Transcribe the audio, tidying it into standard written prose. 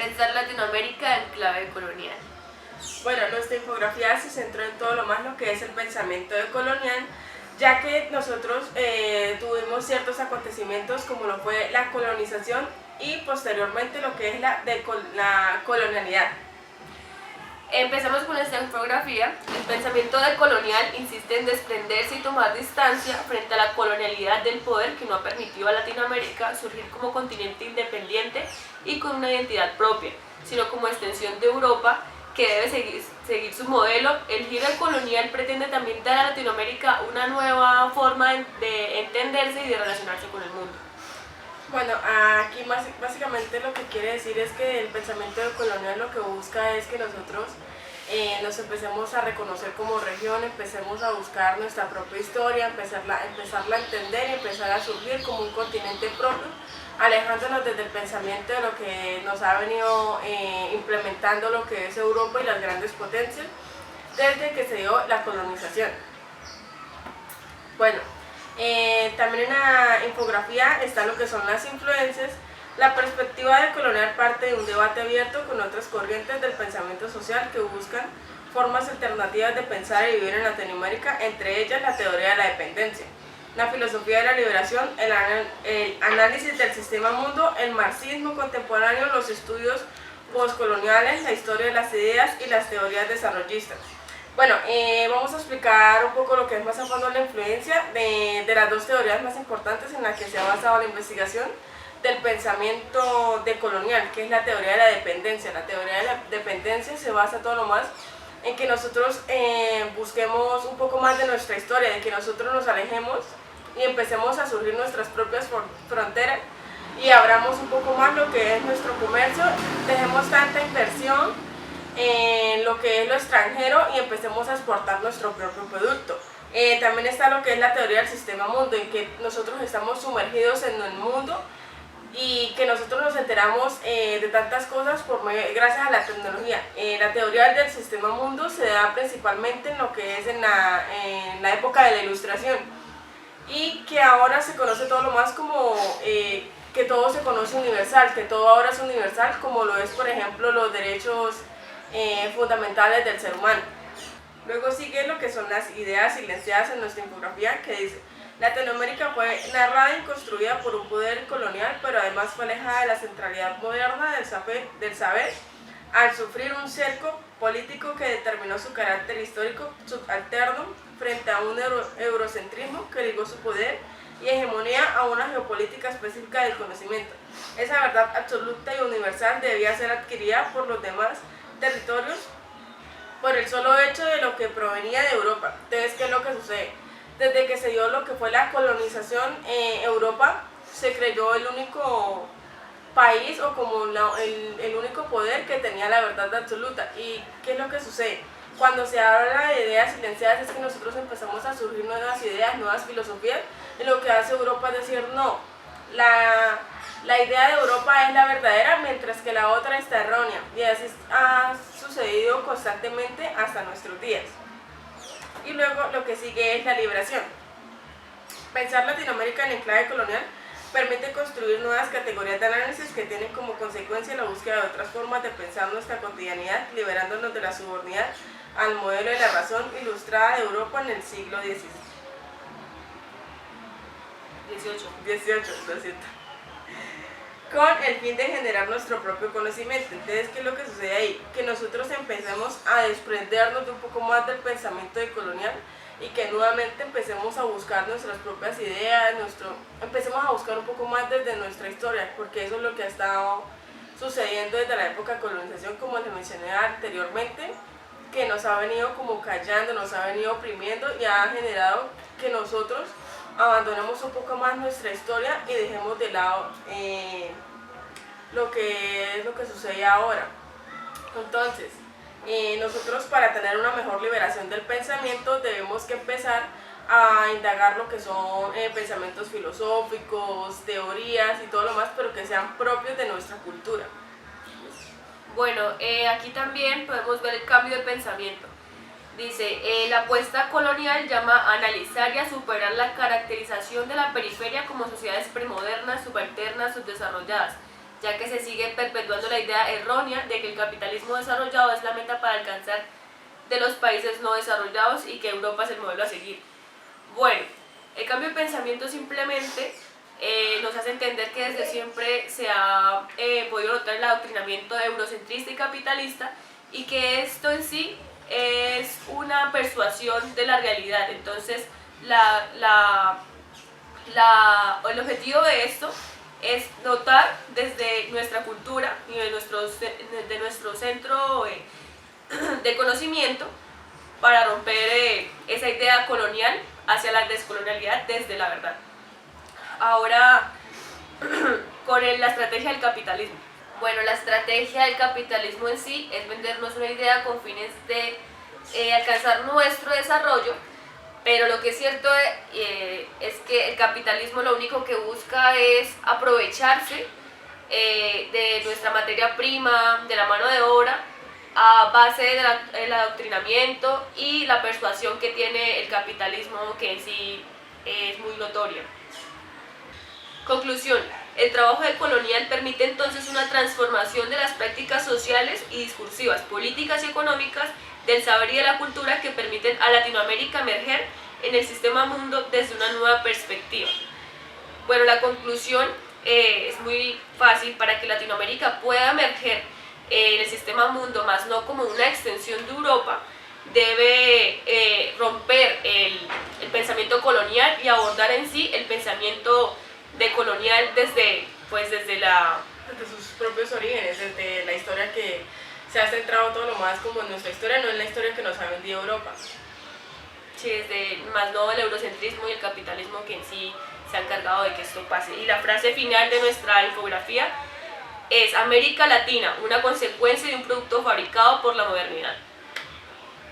Pensar Latinoamérica en clave colonial. Bueno, nuestra infografía se centró en todo lo más lo que es el pensamiento colonial, ya que nosotros tuvimos ciertos acontecimientos como lo fue la colonización y posteriormente lo que es la colonialidad. Empezamos con esta infografía. El pensamiento decolonial insiste en desprenderse y tomar distancia frente a la colonialidad del poder que no ha permitido a Latinoamérica surgir como continente independiente y con una identidad propia, sino como extensión de Europa que debe seguir su modelo. El giro colonial pretende también dar a Latinoamérica una nueva forma de entenderse y de relacionarse con el mundo. Bueno, aquí básicamente lo que quiere decir es que el pensamiento colonial lo que busca es que nosotros nos empecemos a reconocer como región, empecemos a buscar nuestra propia historia, empezarla a entender y empezar a surgir como un continente propio, alejándonos desde el pensamiento de lo que nos ha venido implementando lo que es Europa y las grandes potencias desde que se dio la colonización. Bueno, también en la infografía está lo que son las influencias. La perspectiva decolonial parte de un debate abierto con otras corrientes del pensamiento social que buscan formas alternativas de pensar y vivir en Latinoamérica, entre ellas la teoría de la dependencia, la filosofía de la liberación, el análisis del sistema mundo, el marxismo contemporáneo, los estudios postcoloniales, la historia de las ideas y las teorías desarrollistas. Bueno, vamos a explicar un poco lo que es más a fondo la influencia de las dos teorías más importantes en las que se ha basado la investigación del pensamiento decolonial, que es la teoría de la dependencia. La teoría de la dependencia se basa todo lo más en que nosotros busquemos un poco más de nuestra historia, de que nosotros nos alejemos y empecemos a surgir nuestras propias fronteras y abramos un poco más lo que es nuestro comercio, dejemos tanta inversión en lo que es lo extranjero y empecemos a exportar nuestro propio producto. También está lo que es la teoría del sistema mundo, en que nosotros estamos sumergidos en el mundo y que nosotros nos enteramos de tantas cosas gracias a la tecnología. La teoría del sistema mundo se da principalmente en lo que es en la época de la Ilustración, y que ahora se conoce todo lo más como que todo se conoce universal, que todo ahora es universal, como lo es por ejemplo los derechos fundamentales del ser humano. Luego sigue lo que son las ideas silenciadas en nuestra infografía, que dice: Latinoamérica fue narrada y construida por un poder colonial, pero además fue alejada de la centralidad moderna del saber al sufrir un cerco político que determinó su carácter histórico subalterno frente a un eurocentrismo que ligó su poder y hegemonía a una geopolítica específica del conocimiento. Esa verdad absoluta y universal debía ser adquirida por los demás territorios por el solo hecho de lo que provenía de Europa. Entonces, ¿qué es lo que sucede? Desde que se dio lo que fue la colonización, Europa se creyó el único país o como el único poder que tenía la verdad absoluta. ¿Y qué es lo que sucede? Cuando se habla de ideas silenciadas es que nosotros empezamos a surgir nuevas ideas, nuevas filosofías, y lo que hace Europa es decir: no, la idea de Europa es la verdadera, mientras que la otra está errónea, y así ha sucedido constantemente hasta nuestros días. Y luego lo que sigue es la liberación. Pensar Latinoamérica en enclave colonial permite construir nuevas categorías de análisis que tienen como consecuencia la búsqueda de otras formas de pensar nuestra cotidianidad, liberándonos de la subordinidad al modelo de la razón ilustrada de Europa en el siglo XVIII. 18, con el fin de generar nuestro propio conocimiento. Entonces, ¿qué es lo que sucede ahí? Que nosotros empecemos a desprendernos de un poco más del pensamiento decolonial y que nuevamente empecemos a buscar nuestras propias ideas, empecemos a buscar un poco más desde nuestra historia, porque eso es lo que ha estado sucediendo desde la época de colonización, como les mencioné anteriormente, que nos ha venido como callando, nos ha venido oprimiendo y ha generado que nosotros abandonemos un poco más nuestra historia y dejemos de lado lo que sucede ahora. Entonces, nosotros para tener una mejor liberación del pensamiento debemos que empezar a indagar lo que son pensamientos filosóficos, teorías y todo lo más, pero que sean propios de nuestra cultura. Bueno, aquí también podemos ver el cambio de pensamiento. Dice, la apuesta colonial llama a analizar y a superar la caracterización de la periferia como sociedades premodernas, subalternas, subdesarrolladas, ya que se sigue perpetuando la idea errónea de que el capitalismo desarrollado es la meta para alcanzar de los países no desarrollados y que Europa es el modelo a seguir. Bueno, el cambio de pensamiento simplemente nos hace entender que desde siempre se ha podido notar el adoctrinamiento eurocentrista y capitalista, y que esto en sí es una persuasión de la realidad. Entonces, el objetivo de esto es notar desde nuestra cultura y de nuestro centro de conocimiento, para romper esa idea colonial hacia la descolonialidad desde la verdad. Ahora, con la estrategia del capitalismo. Bueno, la estrategia del capitalismo en sí es vendernos una idea con fines de alcanzar nuestro desarrollo, pero lo que es cierto es que el capitalismo lo único que busca es aprovecharse de nuestra materia prima, de la mano de obra, a base del adoctrinamiento y la persuasión que tiene el capitalismo, que en sí es muy notoria. Conclusión: el trabajo decolonial permite entonces una transformación de las prácticas sociales y discursivas, políticas y económicas, del saber y de la cultura, que permiten a Latinoamérica emerger en el sistema mundo desde una nueva perspectiva. Bueno, la conclusión es muy fácil. Para que Latinoamérica pueda emerger en el sistema mundo, más no como una extensión de Europa, debe romper el pensamiento colonial y abordar en sí el pensamiento decolonial desde sus propios orígenes, desde la historia que se ha centrado todo lo más como en nuestra historia, no en la historia que nos ha vendido Europa. Sí, desde más no el eurocentrismo y el capitalismo, que en sí se ha encargado de que esto pase. Y la frase final de nuestra infografía es: América Latina, una consecuencia de un producto fabricado por la modernidad.